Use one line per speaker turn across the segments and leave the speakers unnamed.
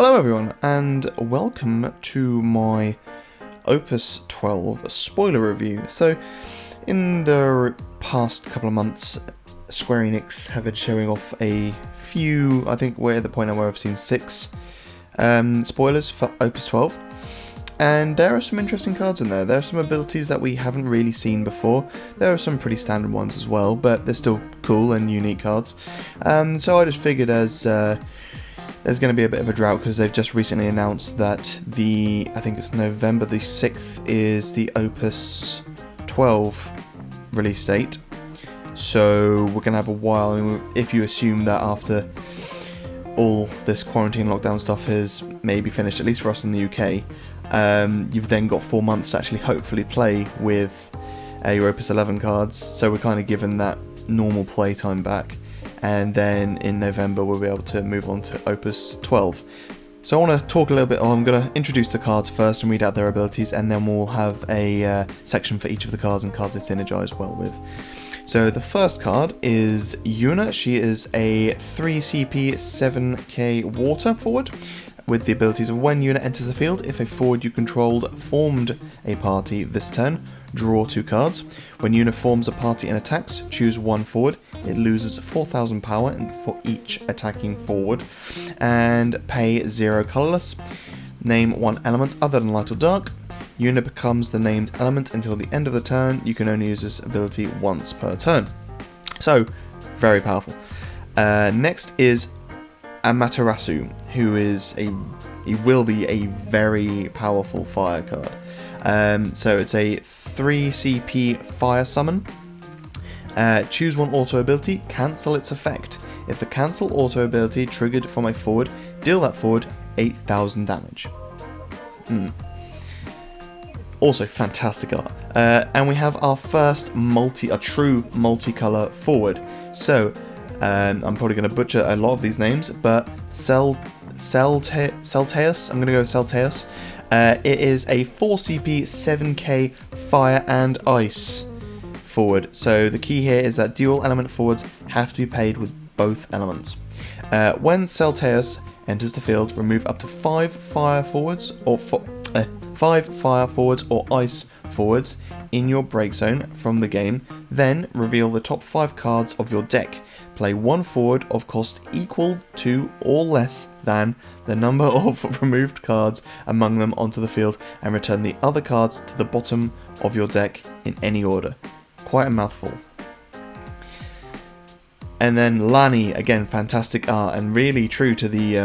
Hello everyone, and welcome to my Opus 12 spoiler review. So, in the past couple of months, Square Enix have been showing off a few, I think we're at the point where I've seen 6 spoilers for Opus 12. And there are some interesting cards in there. There are some abilities that we haven't really seen before. There are some pretty standard ones as well, but they're still cool and unique cards. So I just figured as there's going to be a bit of a drought because they've just recently announced that I think it's November the 6th is the Opus 12 release date. So we're going to have a while. I mean, if you assume that after all this quarantine lockdown stuff has maybe finished, at least for us in the UK, you've then got 4 months to actually hopefully play with your Opus 11 cards. So we're kind of given that normal play time back. And then in November we'll be able to move on to Opus 12. So I want to talk a little bit, I'm going to introduce the cards first and read out their abilities, and then we'll have a section for each of the cards and cards they synergize well with. So the first card is Yuna. She is a 3 CP 7k water forward with the abilities of when Yuna enters the field, if a forward you controlled formed a party this turn, draw 2 cards. When Yuna forms a party and attacks, choose 1 forward. It loses 4,000 power for each attacking forward, and pay 0 colorless. Name 1 element other than light or dark. Yuna becomes the named element until the end of the turn. You can only use this ability once per turn. So, very powerful. Next is Amaterasu, who he will be a very powerful fire card. So it's a 3 CP fire summon. Choose 1 auto ability, cancel its effect. If the cancel auto ability triggered from a forward, deal that forward 8,000 damage. Also fantastic art. And we have our first true multicolor forward. So I'm probably going to butcher a lot of these names, but Celteus, I'm going to go with Celteus. It is a 4 CP 7k fire and ice forward. So the key here is that dual element forwards have to be paid with both elements. When Celteus enters the field, remove up to 5 fire forwards or 5 fire forwards or ice forwards in your break zone from the game. Then reveal the top 5 cards of your deck. Play 1 forward of cost equal to or less than the number of removed cards among them onto the field, and return the other cards to the bottom of your deck in any order. Quite a mouthful. And then Lani, again, fantastic art and really true to the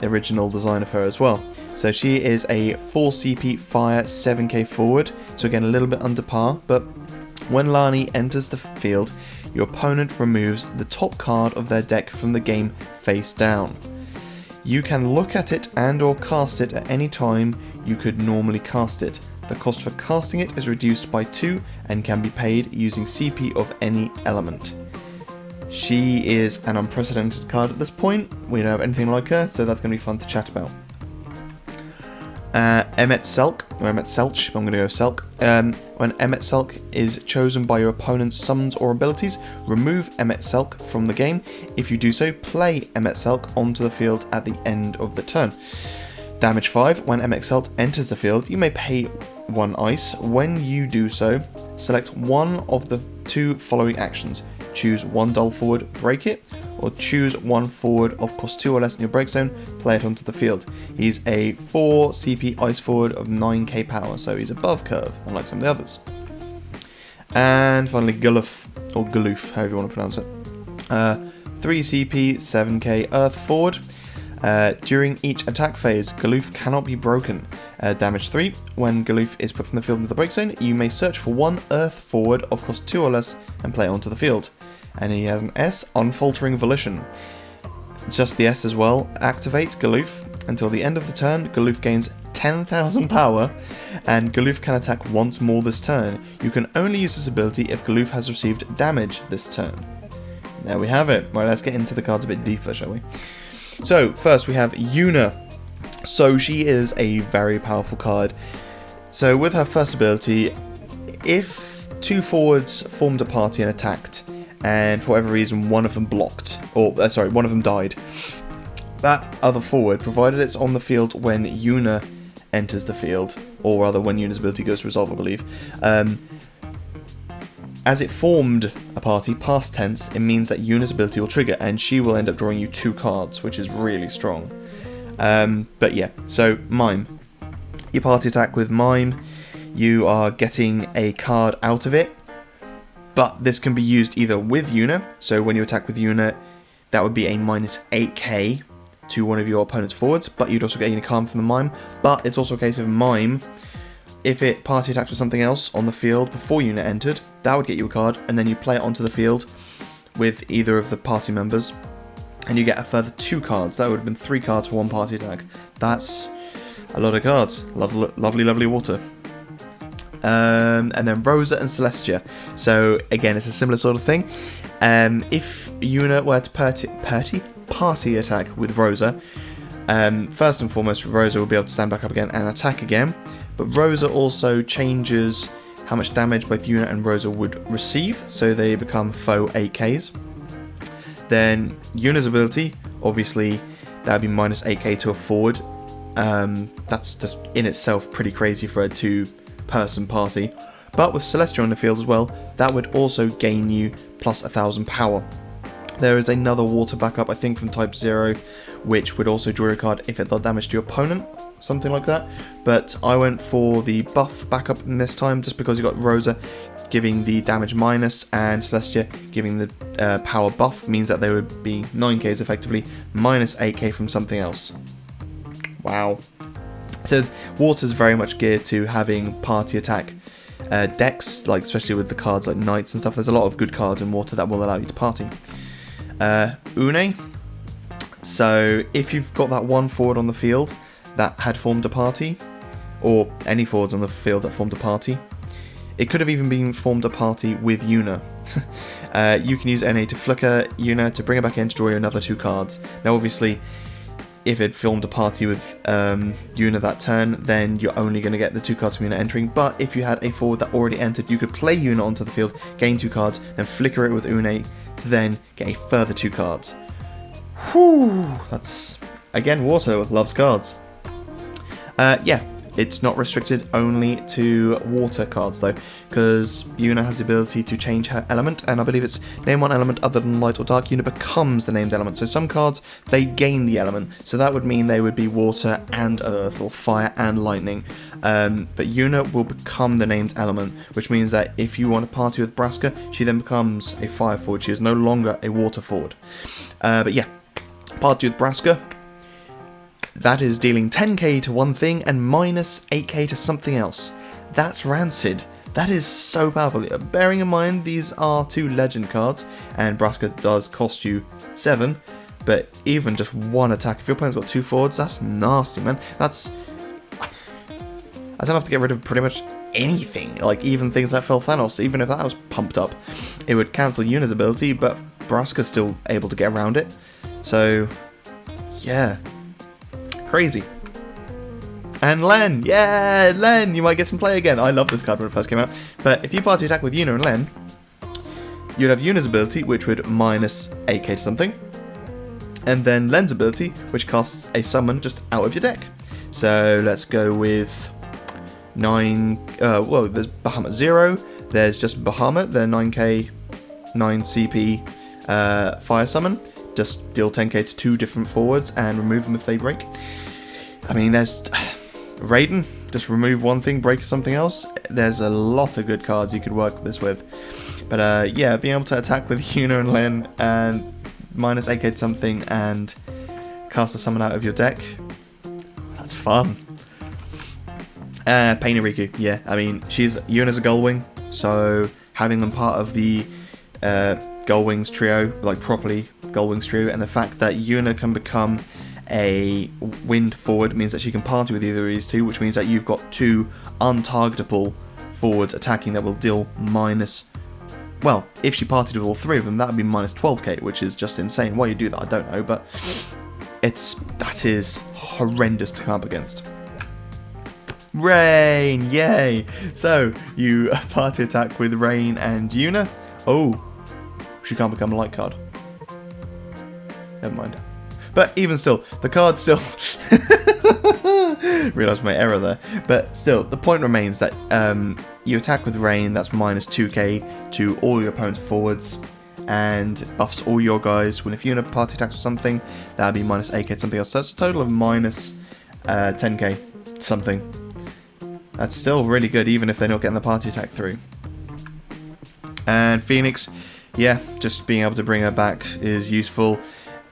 original design of her as well. So she is a 4 CP fire 7k forward, so again a little bit under par, but when Lani enters the field, your opponent removes the top card of their deck from the game face down. You can look at it and or cast it at any time you could normally cast it. The cost for casting it is reduced by 2 and can be paid using CP of any element. She is an unprecedented card at this point. We don't have anything like her, so that's going to be fun to chat about. Emet-Selch, I'm going to go Selch. When Emet-Selch is chosen by your opponent's summons or abilities, remove Emet-Selch from the game. If you do so, play Emet-Selch onto the field at the end of the turn. Damage 5, when Emet-Selch enters the field, you may pay 1 ice. When you do so, select one of the 2 following actions. Choose 1 dull forward, break it, or choose 1 forward of cost 2 or less in your break zone, play it onto the field. He's a 4 CP ice forward of 9k power, so he's above curve, unlike some of the others. And finally Guluf, or Guluf, however you want to pronounce it. 3 CP 7k earth forward. During each attack phase, Guluf cannot be broken. Damage 3, when Guluf is put from the field into the break zone, you may search for 1 earth forward of cost 2 or less and play it onto the field. And he has an S, Unfaltering Volition. Just the S as well. Activate Guluf. Until the end of the turn, Guluf gains 10,000 power, and Guluf can attack once more this turn. You can only use this ability if Guluf has received damage this turn. There we have it. Right, let's get into the cards a bit deeper, shall we? So, first we have Yuna. So she is a very powerful card. So with her first ability, if 2 forwards formed a party and attacked, and for whatever reason one of them blocked, or one of them died, that other forward, provided it's on the field when Yuna enters the field, or rather when Yuna's ability goes to resolve, I believe, as it formed a party, past tense, it means that Yuna's ability will trigger, and she will end up drawing you 2 cards, which is really strong. But yeah, so Mime. Your party attack with Mime, you are getting a card out of it, but this can be used either with Yuna, so when you attack with Yuna, that would be a minus 8k to one of your opponent's forwards, but you'd also get a card from the Mime. But it's also a case of Mime, if it party attacks with something else on the field before Yuna entered, that would get you a card, and then you play it onto the field with either of the party members, and you get a further 2 cards. That would have been 3 cards for 1 party attack. That's a lot of cards. Lovely, lovely water. And then Rosa and Celestia. So again, it's a similar sort of thing. If Yuna were to party attack with Rosa, first and foremost, Rosa will be able to stand back up again and attack again. But Rosa also changes how much damage both Yuna and Rosa would receive, so they become faux AKs. Then Yuna's ability, obviously, that would be minus 8k to a forward. That's just in itself pretty crazy for a 2-person party. But with Celestia on the field as well, that would also gain you plus 1000 power. There is another water backup, I think from type 0, which would also draw a card if it does damage to your opponent, something like that. But I went for the buff backup in this time, just because you got Rosa giving the damage minus and Celestia giving the power buff, means that they would be 9k's effectively, minus 8k from something else. Wow. So water's very much geared to having party attack decks, like especially with the cards like Knights and stuff. There's a lot of good cards in water that will allow you to party. Une. So if you've got that one forward on the field that had formed a party, or any forwards on the field that formed a party, it could have even been formed a party with Yuna. You can use NA to flicker Yuna to bring her back in to draw you another 2 cards. Now obviously, if it formed a party with Yuna that turn, then you're only going to get the 2 cards from Yuna entering. But if you had a forward that already entered, you could play Yuna onto the field, gain 2 cards, then flicker it with Une to then get a further 2 cards. Whew, that's, again, water loves cards. Yeah, it's not restricted only to water cards though, because Yuna has the ability to change her element, and I believe it's name one element other than light or dark. Yuna becomes the named element. So some cards, they gain the element, so that would mean they would be water and earth, or fire and lightning. But Yuna will become the named element, which means that if you want to party with Braska, she then becomes a fire forward. She is no longer a water forward. But yeah, party with Braska. That is dealing 10k to one thing and minus 8k to something else. That's rancid. That is so powerful. Bearing in mind these are 2 legend cards, and Braska does cost you 7, but even just 1 attack, if your opponent's got 2 forwards, that's nasty, man. That's... I don't have to get rid of pretty much anything, like even things like Fel Thanos. Even if that was pumped up, it would cancel Yuna's ability, but Braska's still able to get around it. So, yeah. Crazy. And Len, yeah, Len, you might get some play again. I love this card when it first came out. But if you party attack with Yuna and Len, you'd have Yuna's ability, which would minus 8k to something, and then Len's ability, which casts a summon just out of your deck. So let's go with 9. Well, there's Bahamut 0. There's just Bahamut. They're 9k, 9 CP fire summon. Just deal 10k to 2 different forwards and remove them if they break. I mean, there's Raiden, just remove one thing, break something else. There's a lot of good cards you could work this with. But yeah, being able to attack with Yuna and Len and minus 8k to something and cast a summon out of your deck, that's fun. Pain Riku, yeah, I mean, Yuna's a Gullwing, so having them part of the Gullwings trio, like properly Gullwings trio, and the fact that Yuna can become a wind forward means that she can party with either of these 2, which means that you've got 2 untargetable forwards attacking that will deal minus... Well, if she partied with all 3 of them, that would be minus 12k, which is just insane. Why you do that, I don't know, but that is horrendous to come up against. Rain, yay! So, you party attack with Rain and Yuna. Oh, she can't become a light card. Never mind. But even still, the card still... Realised my error there. But still, the point remains that you attack with Rain, that's minus 2k to all your opponent's forwards, and buffs all your guys. When if you're in a party attack or something, that would be minus 8k to something else. So that's a total of minus 10k something. That's still really good, even if they're not getting the party attack through. And Phoenix, yeah, just being able to bring her back is useful.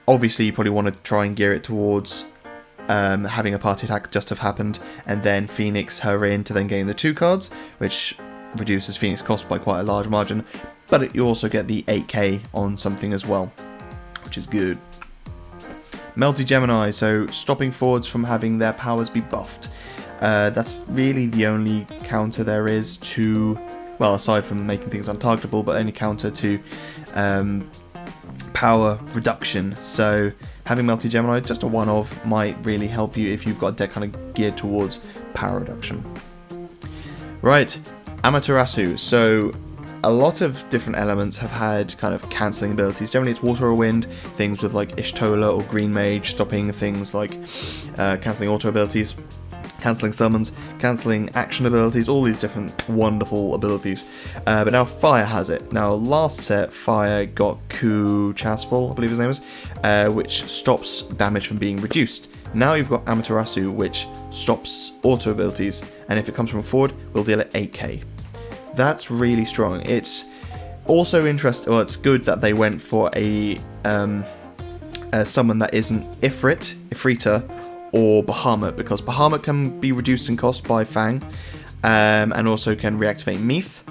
Obviously, you probably want to try and gear it towards having a party attack just have happened, and then Phoenix her in to then gain the 2 cards, which reduces Phoenix cost by quite a large margin. But you also get the 8k on something as well, which is good. Melty Gemini, so stopping forwards from having their powers be buffed. That's really the only counter there is to, well, aside from making things untargetable, but only counter to power reduction. So having Melty Gemini, just a one-of, might really help you if you've got a deck kind of geared towards power reduction. Right, Amaterasu. So a lot of different elements have had kind of cancelling abilities. Generally it's water or wind, things with like Ishtola or Green Mage, stopping things like cancelling auto abilities, cancelling summons, cancelling action abilities, all these different wonderful abilities. But now Fire has it. Now last set, Fire got Ku Chaspal, I believe his name is, which stops damage from being reduced. Now you've got Amaterasu, which stops auto abilities, and if it comes from a forward, will deal it 8k. That's really strong. It's also interesting, well, it's good that they went for a summon that isn't Ifrita, or Bahamut, because Bahamut can be reduced in cost by Fang, and also can reactivate Meath,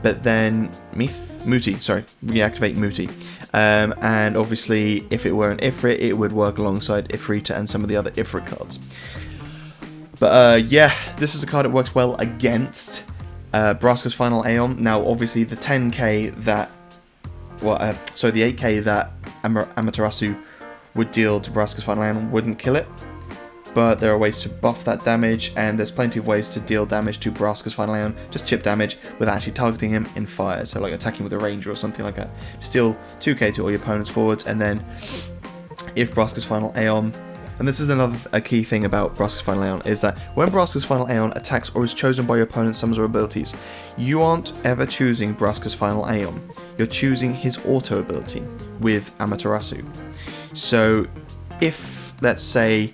but then reactivate Muti. And obviously, if it were an Ifrit, it would work alongside Ifrita and some of the other Ifrit cards. But yeah, this is a card that works well against Braska's Final Aeon. Now, obviously, the 10k that, the 8k that Amaterasu would deal to Braska's Final Aeon wouldn't kill it. But there are ways to buff that damage, and there's plenty of ways to deal damage to Braska's Final Aeon, just chip damage without actually targeting him in fire, so like attacking with a ranger or something like that. Just deal 2k to all your opponent's forwards, and then if Braska's Final Aeon, and this is a key thing about Braska's Final Aeon, is that when Braska's Final Aeon attacks or is chosen by your opponent's summons or abilities, you aren't ever choosing Braska's Final Aeon, you're choosing his auto ability with Amaterasu. So if, let's say,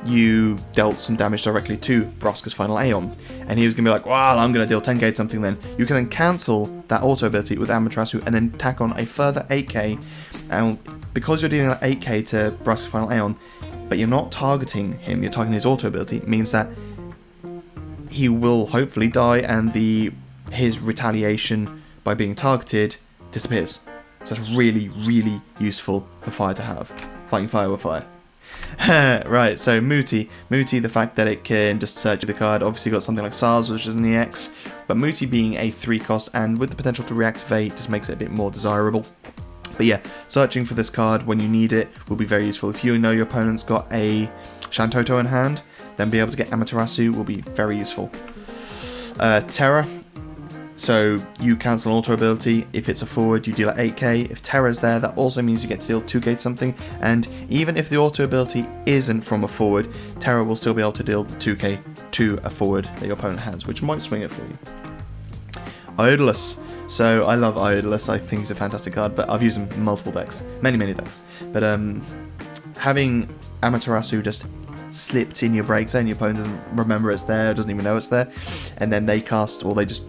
you dealt some damage directly to Braska's Final Aeon, and he was going to be like, well, I'm going to deal 10k to something then. You can then cancel that auto ability with Amaterasu and then tack on a further 8k, and because you're dealing that 8k to Braska's Final Aeon, but you're not targeting him, you're targeting his auto ability, means that he will hopefully die, and his retaliation by being targeted disappears. So that's really, really useful for Fire to have. Fighting fire with fire. Right, so Muti, the fact that it can just search the card, obviously got something like SARS, which is in the X, but Muti being a 3 cost and with the potential to reactivate just makes it a bit more desirable. But yeah, searching for this card when you need it will be very useful. If you know your opponent's got a Shantoto in hand, then be able to get Amaterasu will be very useful. Terra. So you cancel an auto ability. If it's a forward, you deal at 8k. If Terra's there, that also means you get to deal 2k to something. And even if the auto ability isn't from a forward, Terra will still be able to deal 2k to a forward that your opponent has, which might swing it for you. Iodolus. So I love Iodolus. I think he's a fantastic card, but I've used him in multiple decks, many decks. But having Amaterasu just slipped in your break zone, your opponent doesn't remember it's there, doesn't even know it's there, and then they cast, or they just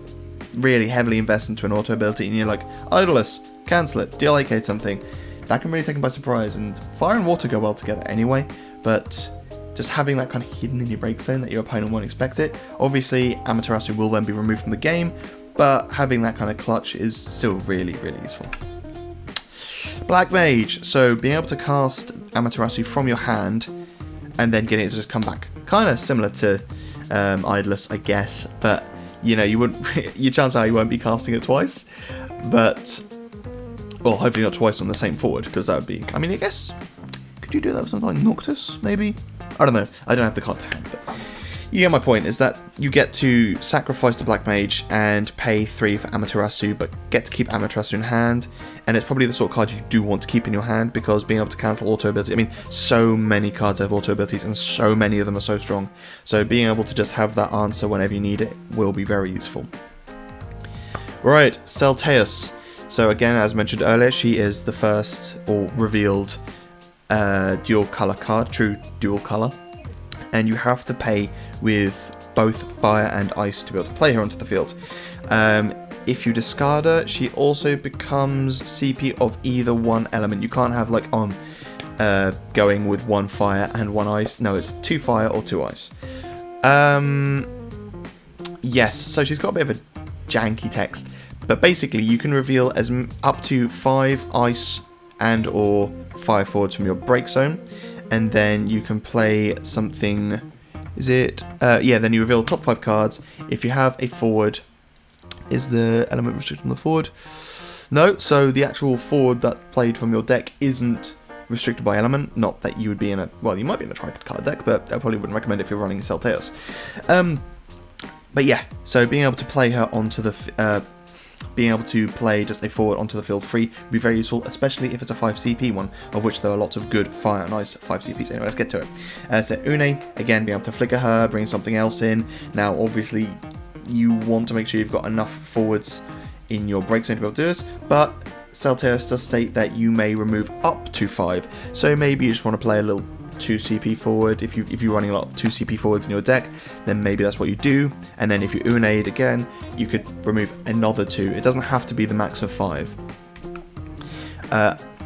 really heavily invest into an auto ability, and you're like, Iodolus, cancel it, deal 8k something. That can really take them by surprise, and fire and water go well together anyway, but just having that kind of hidden in your break zone that your opponent won't expect it. Obviously, Amaterasu will then be removed from the game, but having that kind of clutch is still really, really useful. Black Mage, so being able to cast Amaterasu from your hand and then getting it to just come back. Kind of similar to Iodolus, I guess, but you know, you wouldn't. Your chance are you won't be casting it twice, but well, hopefully not twice on the same forward, because that would be. I mean, I guess could you do that with something like Noctis? Maybe, I don't know. I don't have the card to hand, but you get my point, is that you get to sacrifice the Black Mage and pay 3 for Amaterasu, but get to keep Amaterasu in hand, and it's probably the sort of card you do want to keep in your hand, because being able to cancel auto abilities, I mean, so many cards have auto abilities, and so many of them are so strong, so being able to just have that answer whenever you need it will be very useful. Right, Celteus. So again, as mentioned earlier, she is the first, or revealed, dual colour card, true dual colour, and you have to pay with both fire and ice to be able to play her onto the field. If you discard her, she also becomes CP of either one element. You can't have like going with 1 fire and 1 ice. No, it's 2 fire or 2 ice. Yes, so she's got a bit of a janky text, but basically you can reveal as up to 5 ice and or 5 forwards from your break zone, and then you can play something. Is it? Yeah, then you reveal top 5 cards. If you have a forward, is the element restricted on the forward? No, so the actual forward that played from your deck isn't restricted by element. Not that you would be in a, well, you might be in a tripod deck, but I probably wouldn't recommend it if you're running Celteus. But yeah, so being able to play her onto the, being able to play just a forward onto the field free would be very useful, especially if it's a 5 CP one, of which there are lots of good fire and ice 5 CPs. Anyway, let's get to it. So Une, again, being able to flicker her, bring something else in. Now, obviously, you want to make sure you've got enough forwards in your break zone to be able to do this, but Celteus does state that you may remove up to 5, so maybe you just want to play a little 2 CP forward. If you're running a lot of 2 CP forwards in your deck, then maybe that's what you do, and then if you Une'd again, you could remove another 2. It doesn't have to be the max of 5.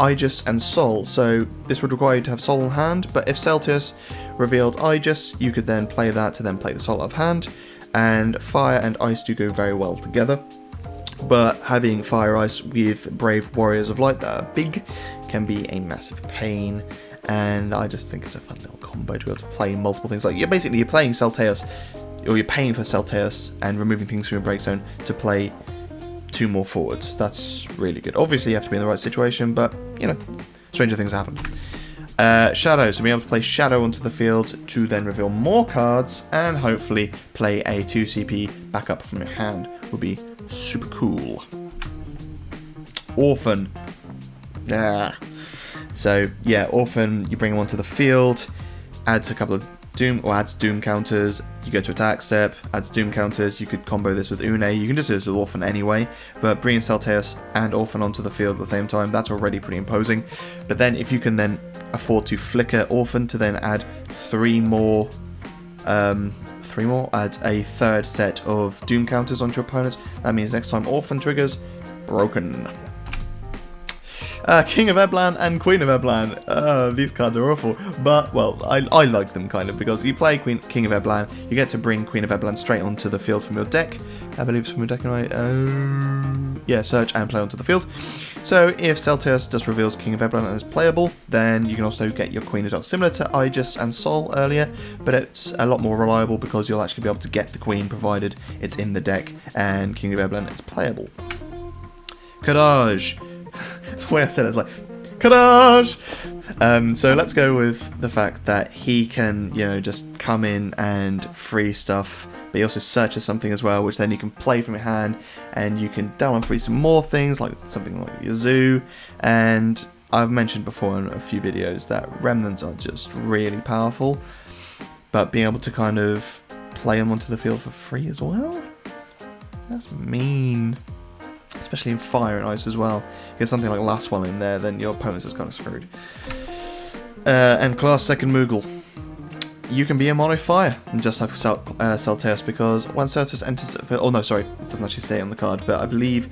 Aegis and Sol, so this would require you to have Sol in hand, but if Celteus revealed Aegis, you could then play that to then play the Sol out of hand, and Fire and Ice do go very well together. But having Fire Ice with Brave Warriors of Light that are big can be a massive pain, and I just think it's a fun little combo to be able to play multiple things. Like, you're playing Celteus, or you're paying for Celteus and removing things from your break zone to play 2 more forwards. That's really good. Obviously you have to be in the right situation, but, you know, stranger things happen. Shadow, so being able to play Shadow onto the field to then reveal more cards and hopefully play a 2 CP backup from your hand would be super cool. Orphan. So yeah, Orphan, you bring him onto the field, adds a couple of adds Doom counters, you go to attack step, adds Doom counters, you could combo this with Une, you can just do this with Orphan anyway, but bringing Celteus and Orphan onto the field at the same time, that's already pretty imposing. But then if you can then afford to flicker Orphan to then add 3 more, add a 3rd set of Doom counters onto your opponents, that means next time Orphan triggers, broken. King of Eblan and Queen of Eblan. These cards are awful, but, well, I like them kind of, because you play King of Eblan, you get to bring Queen of Eblan straight onto the field from your deck. I believe it's from your deck, right? Yeah, search and play onto the field. So if Celteus just reveals King of Eblan as playable, then you can also get your Queen as well. Similar to Aegis and Sol earlier, but it's a lot more reliable because you'll actually be able to get the Queen provided it's in the deck and King of Eblan is playable. Kadaj. The way I said it is like, Kadaj! So let's go with the fact that he can, you know, just come in and free stuff, but he also searches something as well, which then you can play from your hand, and you can down and free some more things, like something like Yazoo, and I've mentioned before in a few videos that Remnants are just really powerful, but being able to kind of play them onto the field for free as well? That's mean. Especially in Fire and Ice as well. You get something like Last One in there, then your opponent's just kind of screwed. And Class 2nd Moogle. You can be a mono fire and just have Celteus, because when Celteus enters the field... Oh no, sorry, it doesn't actually stay on the card, but I believe...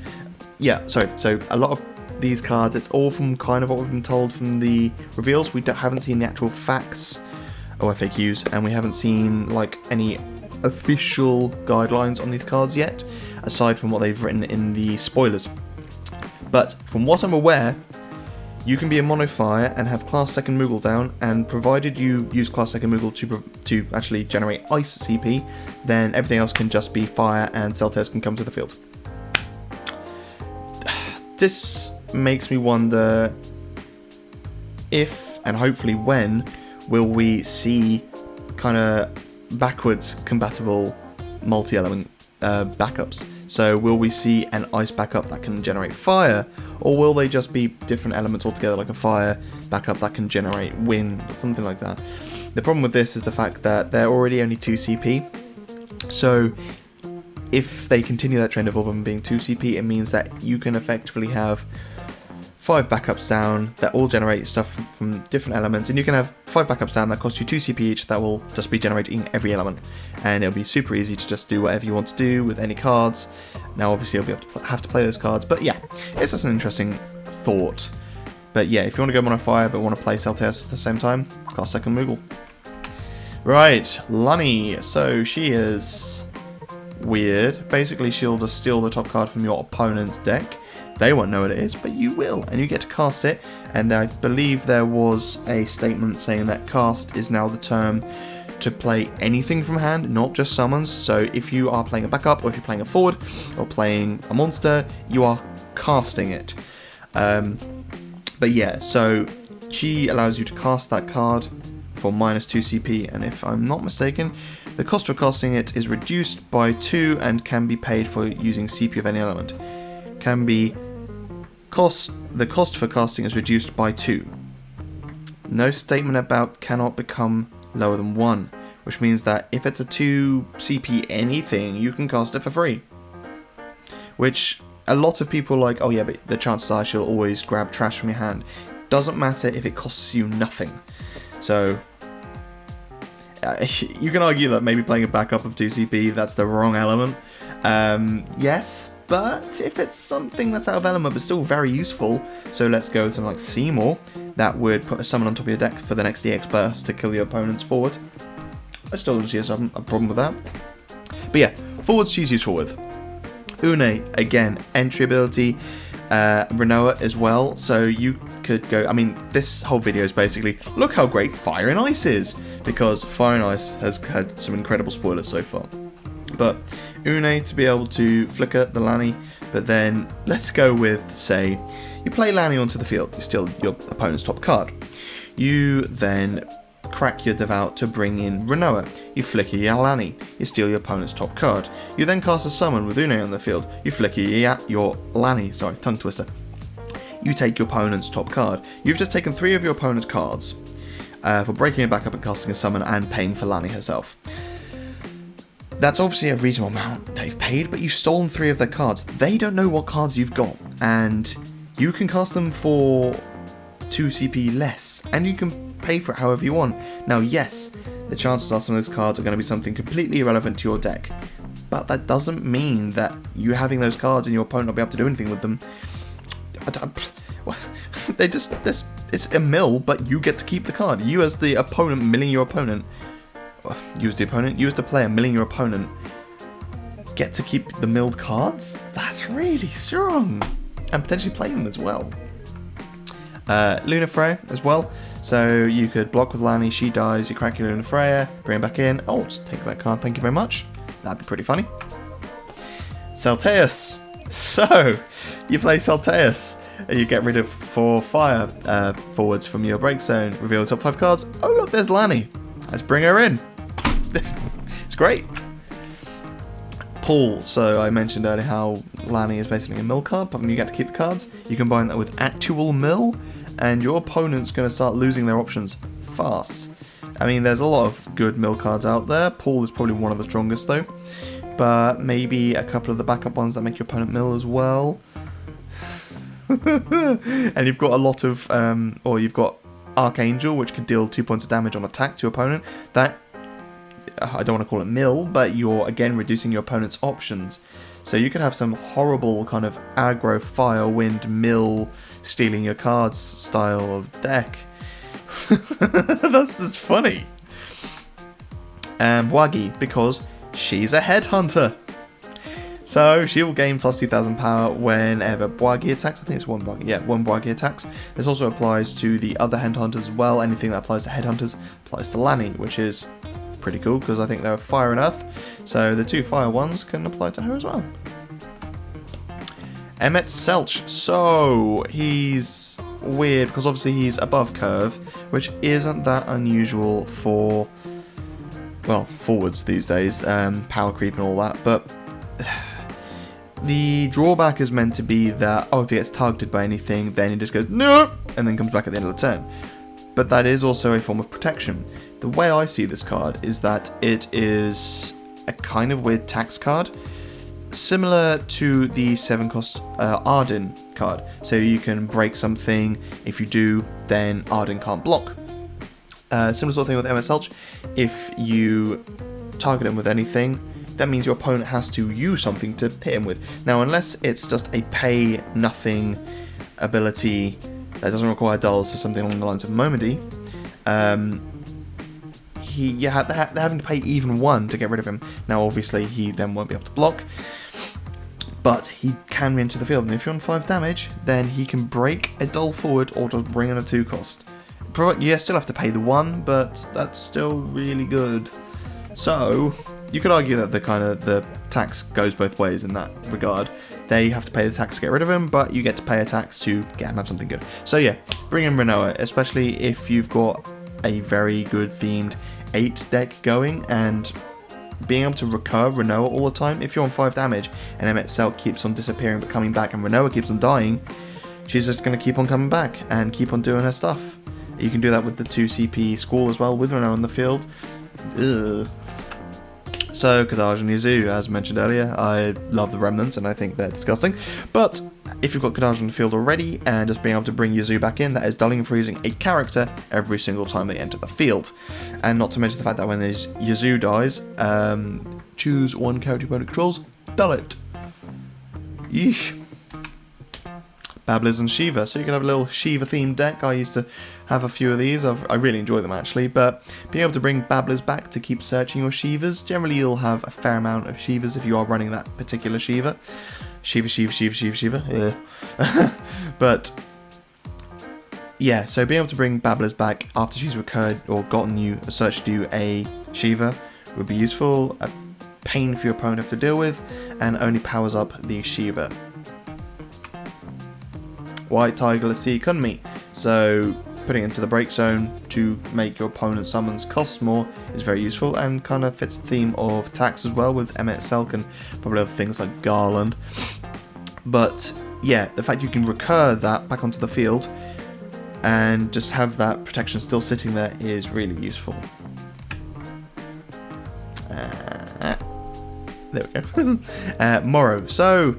Yeah, sorry, so a lot of these cards, it's all from kind of what we've been told from the reveals. We haven't seen the actual facts or FAQs, and we haven't seen like any official guidelines on these cards yet, aside from what they've written in the spoilers. But from what I'm aware, you can be a mono fire and have Class 2nd Moogle down, and provided you use Class 2nd Moogle to actually generate Ice CP, then everything else can just be fire and Celteus can come to the field. This makes me wonder if, and hopefully when, will we see kind of backwards compatible multi-element backups. So will we see an ice backup that can generate fire, or will they just be different elements altogether, like a fire backup that can generate wind, or something like that? The problem with this is the fact that they're already only 2 CP, so if they continue that trend of all of them being 2 CP, it means that you can effectively have 5 backups down that all generate stuff from different elements, and you can have 5 backups down that cost you 2 CP each that will just be generating every element, and it'll be super easy to just do whatever you want to do with any cards. Now obviously you'll be able to have to play those cards, but yeah, it's just an interesting thought. But yeah, if you want to go mono fire but want to play Celteus at the same time, cast second Moogle. Right, Lani. So she is weird. Basically she'll just steal the top card from your opponent's deck. They won't know what it is, but you will, and you get to cast it. And I believe there was a statement saying that cast is now the term to play anything from hand, not just summons. So if you are playing a backup, or if you're playing a forward, or playing a monster, you are casting it. But yeah, so she allows you to cast that card for -2 CP, and if I'm not mistaken, the cost for casting it is reduced by 2 and can be paid for using CP of any element. The cost for casting is reduced by 2. No statement about cannot become lower than 1, which means that if it's a 2 CP anything, you can cast it for free. Which a lot of people are like, oh yeah, but the chances are she'll always grab trash from your hand. Doesn't matter if it costs you nothing. So you can argue that maybe playing a backup of 2 CP, that's the wrong element. Yes. But if it's something that's out of element but still very useful, so let's go to like Seymour, that would put a summon on top of your deck for the next EX burst to kill your opponent's forward. I still don't see a problem with that. But yeah, forwards she's useful with. Une, again, entry ability, Renoa as well, so you could go, I mean, this whole video is basically, look how great Fire and Ice is, because Fire and Ice has had some incredible spoilers so far. But Une to be able to flicker the Lani, but then let's go with, say, you play Lani onto the field, you steal your opponent's top card. You then crack your Devout to bring in Renoa. You flicker your Lani, you steal your opponent's top card. You then cast a summon with Une on the field, you flicker your Lani, sorry, tongue twister. You take your opponent's top card. You've just taken 3 of your opponent's cards for breaking it back up and casting a summon and paying for Lani herself. That's obviously a reasonable amount they've paid, but you've stolen 3 of their cards. They don't know what cards you've got, and you can cast them for 2 CP less, and you can pay for it however you want. Now, yes, the chances are some of those cards are going to be something completely irrelevant to your deck, but that doesn't mean that you having those cards and your opponent not be able to do anything with them. It's a mill, but you get to keep the card. You as the opponent milling your opponent. You as the player milling your opponent, get to keep the milled cards? That's really strong. And potentially play them as well. Luna Freya as well. So you could block with Lani, she dies, you crack your Luna Freya, bring her back in. Oh, just take that card, thank you very much. That'd be pretty funny. Celteus. So, you play Celteus, and you get rid of 4 fire forwards from your break zone, reveal the top 5 cards. Oh look, there's Lani. Let's bring her in. It's great. Paul. So I mentioned earlier how Lani is basically a mill card, but when you get to keep the cards, you combine that with actual mill, and your opponent's going to start losing their options fast. I mean, there's a lot of good mill cards out there. Paul is probably one of the strongest though, but maybe a couple of the backup ones that make your opponent mill as well. And you've got a lot of, or you've got Archangel, which could deal 2 points of damage on attack to your opponent. That, I don't want to call it mill, but you're again reducing your opponent's options. So you could have some horrible kind of aggro, fire, wind, mill, stealing your cards style of deck. That's just funny. And Bwagi, because she's a headhunter. So she will gain plus 2,000 power whenever Bwagi attacks. I think it's one Bwagi. Yeah, one Bwagi attacks. This also applies to the other headhunters as well. Anything that applies to headhunters applies to Lani, which is pretty cool because I think they're fire and earth. So the 2 fire ones can apply to her as well. Amaterasu. So he's weird because obviously he's above curve, which isn't that unusual for well, forwards these days, power creep and all that, but the drawback is meant to be that, oh, if he gets targeted by anything, then he just goes, no, and then comes back at the end of the turn. But that is also a form of protection. The way I see this card is that it is a kind of weird tax card, similar to the 7-cost Arden card. So you can break something. If you do, then Arden can't block. Similar sort of thing with MS Elch. If you target him with anything, that means your opponent has to use something to hit him with. Now, unless it's just a pay nothing ability that doesn't require dulls, so something along the lines of Momody, they're having to pay even 1 to get rid of him. Now, obviously, he then won't be able to block, but he can re-enter the field, and if you're on 5 damage, then he can break a dull forward or just bring in a 2-cost. You still have to pay the 1, but that's still really good. So, you could argue that the tax goes both ways in that regard. They have to pay the tax to get rid of him, but you get to pay a tax to get him have something good. So yeah, bring in Renoa, especially if you've got a very good themed 8 deck going, and being able to recur Renoa all the time. If you're on 5 damage and Emmett Selk keeps on disappearing but coming back, and Renoa keeps on dying, she's just going to keep on coming back and keep on doing her stuff. You can do that with the 2 CP Squall as well, with Renoa on the field. Ugh. So, Kadaj and Yazoo, as mentioned earlier, I love the Remnants and I think they're disgusting, but if you've got Kadaj on the field already, and just being able to bring Yazoo back in, that is dulling and freezing a character every single time they enter the field. And not to mention the fact that when Yazoo dies, choose one character opponent controls, dull it. Yeesh. Babblers and Shiva, so you can have a little Shiva themed deck. I used to have a few of these, I really enjoy them actually, but being able to bring Babblers back to keep searching your Shivas, generally you'll have a fair amount of Shivas if you are running that particular Shiva. Shiva, yeah. But yeah, so being able to bring Babblers back after she's recurred or searched you a Shiva would be useful, a pain for your opponent to deal with, and only powers up the Shiva. White Tiger Lassie Kunmi, so putting it into the break zone to make your opponent's summons cost more is very useful, and kind of fits the theme of tax as well with Emmett Selk and probably other things like Garland. But yeah, the fact you can recur that back onto the field and just have that protection still sitting there is really useful. There we go. Morrow. So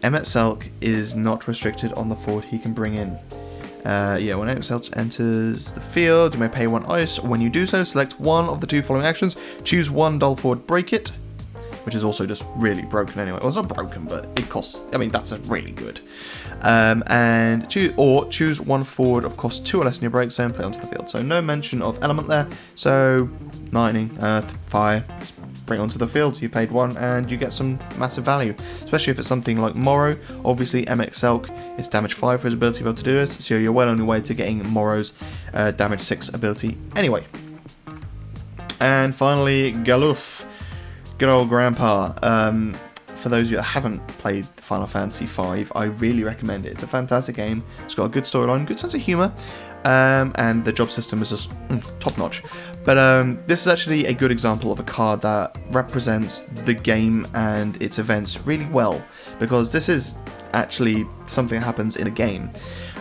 Emmett Selk is not restricted on the forward he can bring in. Yeah, when Emmett Selk enters the field, you may pay 1 ice. When you do so, select one of the 2 following actions. Choose 1 dull forward, break it, which is also just really broken anyway. Well, it's not broken, but it costs, I mean, that's really good. And choose 1 forward of cost 2 or less in your break zone, play onto the field. So no mention of element there. So lightning, earth, fire, just bring it onto the field. You paid 1 and you get some massive value, especially if it's something like Morrow. Obviously, MX Selk is damage 5 for his ability to be able to do this, so you're well on your way to getting Morrow's damage 6 ability anyway. And finally, Galuf. Good old Grandpa. For those of you that haven't played Final Fantasy V, I really recommend it. It's a fantastic game. It's got a good storyline, good sense of humour, and the job system is just top notch. But this is actually a good example of a card that represents the game and its events really well, because this is actually something that happens in a game.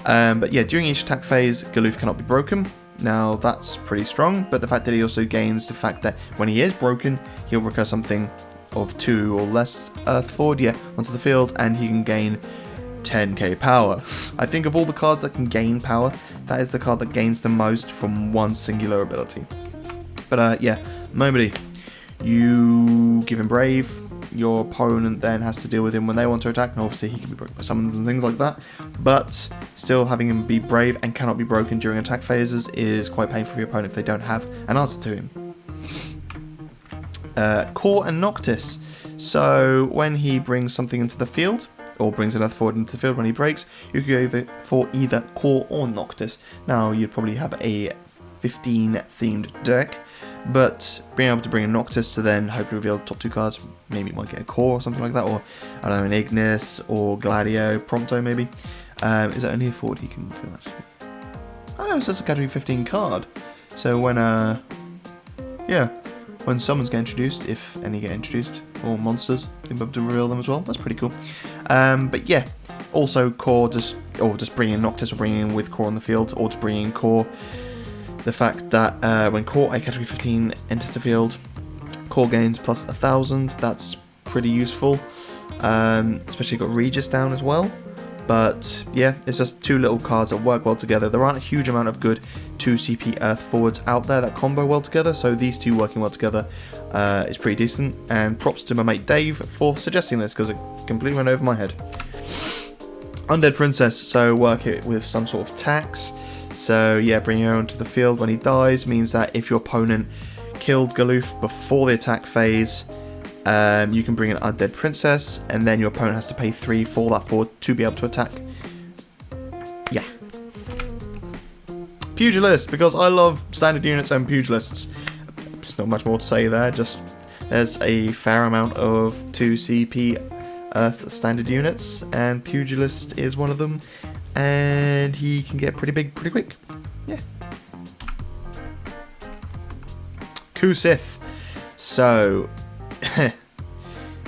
But yeah, during each attack phase, Galuf cannot be broken. Now that's pretty strong, but the fact that he also gains the fact that when he is broken, he'll recur something of 2 or less earth forward, onto the field, and he can gain 10k power. I think of all the cards that can gain power, that is the card that gains the most from one singular ability. But yeah, Momody, you give him Brave, your opponent then has to deal with him when they want to attack, and obviously he can be broken by summons and things like that, but still having him be brave and cannot be broken during attack phases is quite painful for your opponent if they don't have an answer to him. Core and Noctis. So when he brings something into the field, or brings an earth forward into the field when he breaks, you can go for either Core or Noctis. Now you'd probably have a 15 themed deck, but being able to bring a Noctis to then hopefully reveal the top 2 cards, maybe you might get a Core or something like that, or I don't know, an Ignis or Gladio, Prompto maybe. Is that only a forward he can feel actually? Oh no, it's just a category 15 card. So when yeah, when summons get introduced, if any get introduced, or monsters, you'll be able to reveal them as well. That's pretty cool. But yeah, also core, just bringing in Noctis or bringing in with core on the field, or just bringing in core. The fact that when core A category 15 enters the field, core gains plus 1,000. That's pretty useful. Especially got Regis down as well. But yeah, it's just two little cards that work well together. There aren't a huge amount of good 2 CP Earth forwards out there that combo well together, so these two working well together is pretty decent. And props to my mate Dave for suggesting this, because it completely went over my head. Undead Princess, so work it with some sort of tax. So yeah, bringing her onto the field when he dies means that if your opponent killed Galoof before the attack phase, you can bring an Undead Princess, and then your opponent has to pay 3 for that forward to be able to attack. Yeah. Pugilist, because I love standard units and pugilists. There's not much more to say there, just there's a fair amount of 2 CP Earth standard units, and Pugilist is one of them, and he can get pretty big pretty quick. Yeah. Kusith. So,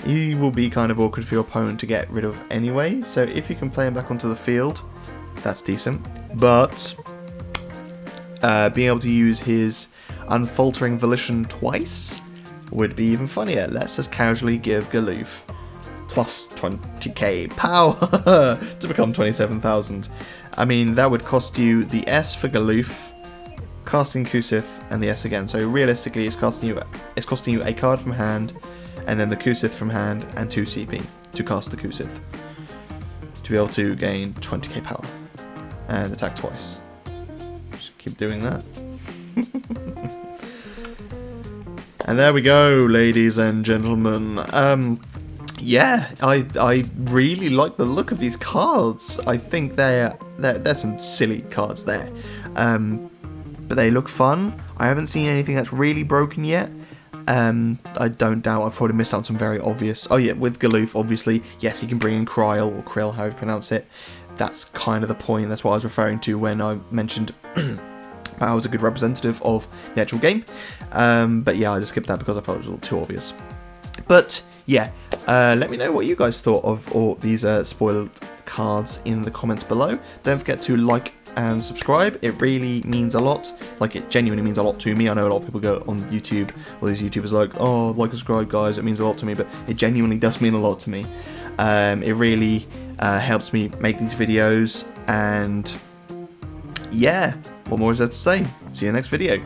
he will be kind of awkward for your opponent to get rid of anyway, so if you can play him back onto the field, that's decent. But being able to use his Unfaltering Volition twice would be even funnier. Let's just casually give Galoof plus 20k power to become 27,000. I mean, that would cost you the S for Galoof, casting Kusith, and the S again. So realistically, it's costing you a card from hand, and then the Kusith from hand, and 2 CP to cast the Kusith, to be able to gain 20k power and attack twice. Just keep doing that. And there we go, ladies and gentlemen. Yeah, I really like the look of these cards. I think there's some silly cards there, but they look fun. I haven't seen anything that's really broken yet. I don't doubt I've probably missed out some very obvious. Oh yeah, with Galoof, obviously, yes, he can bring in Kryl or Krill, however you pronounce it. That's kind of the point. That's what I was referring to when I mentioned I was a good representative of the actual game. But yeah, I just skipped that because I thought it was a little too obvious. But yeah, let me know what you guys thought of all these spoiled cards in the comments below. Don't forget to like and subscribe. It really means a lot. Like, it genuinely means a lot to me. I know a lot of people go on YouTube, all these YouTubers are like, oh, like and subscribe guys, it means a lot to me, but it genuinely does mean a lot to me. It really helps me make these videos, and yeah, what more is there to say? See you next video.